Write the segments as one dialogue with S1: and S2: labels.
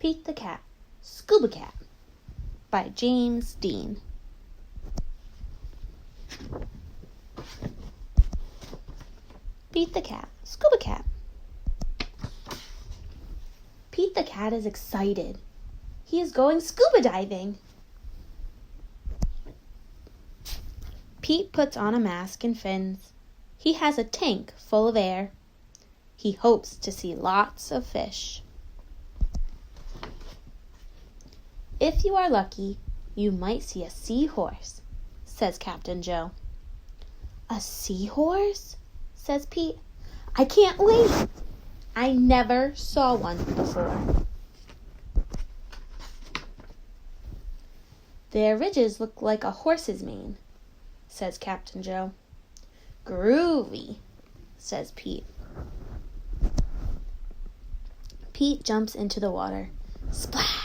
S1: Pete the Cat Scuba Cat by James Dean. Pete the Cat Scuba Cat. Pete the Cat is excited. He is going scuba diving. Pete puts on a mask and fins. He has a tank full of air. He hopes to see lots of fish. If you are lucky, you might see a seahorse, says Captain Joe. A seahorse? Says Pete. I can't wait. I never saw one before. Their ridges look like a horse's mane, says Captain Joe. Groovy, says Pete. Pete jumps into the water. Splash!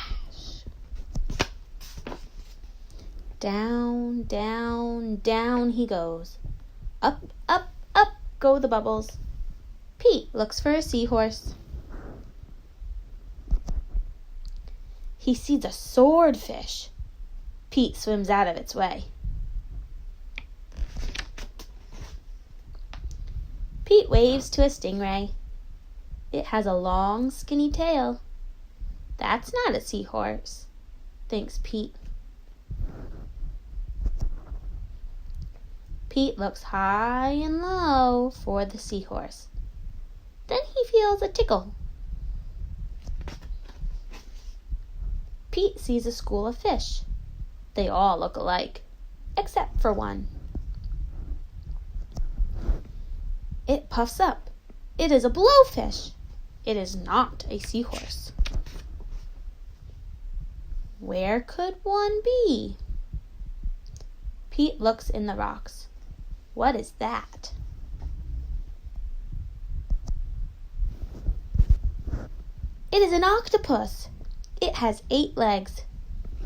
S1: Down, down, down he goes. Up, up, up go the bubbles. Pete looks for a seahorse. He sees a swordfish. Pete swims out of its way. Pete waves to a stingray. It has a long, skinny tail. That's not a seahorse, thinks Pete. Pete looks high and low for the seahorse. Then he feels a tickle. Pete sees a school of fish. They all look alike, except for one. It puffs up. It is a blowfish. It is not a seahorse. Where could one be? Pete looks in the rocks. What is that? It is an octopus. It has 8 legs.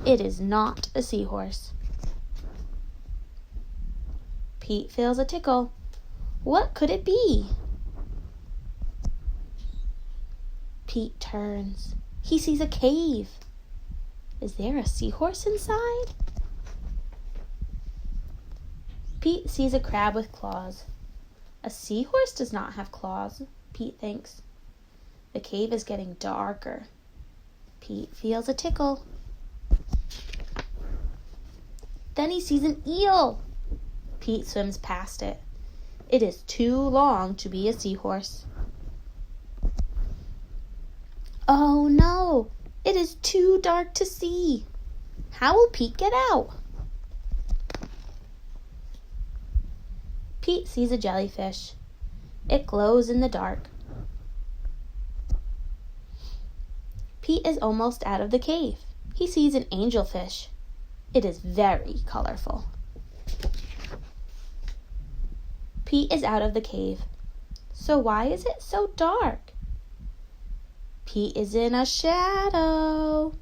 S1: It is not a seahorse. Pete feels a tickle. What could it be? Pete turns. He sees a cave. Is there a seahorse inside? Pete sees a crab with claws. A seahorse does not have claws, Pete thinks. The cave is getting darker. Pete feels a tickle. Then he sees an eel. Pete swims past it. It is too long to be a seahorse. Oh no, it is too dark to see. How will Pete get out? Pete sees a jellyfish. It glows in the dark. Pete is almost out of the cave. He sees an angelfish. It is very colorful. Pete is out of the cave. So why is it so dark? Pete is in a shadow.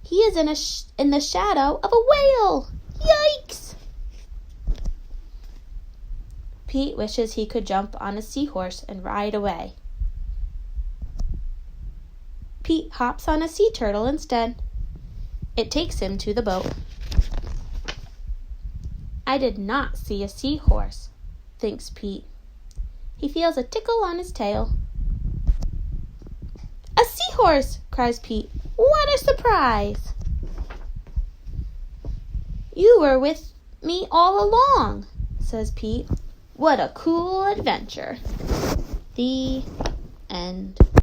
S1: He is in the shadow of a whale. Yikes! Pete wishes he could jump on a seahorse and ride away. Pete hops on a sea turtle instead. It takes him to the boat. I did not see a seahorse, thinks Pete. He feels a tickle on his tail. A seahorse, cries Pete. What a surprise! You were with me all along, says Pete. What a cool adventure. The end.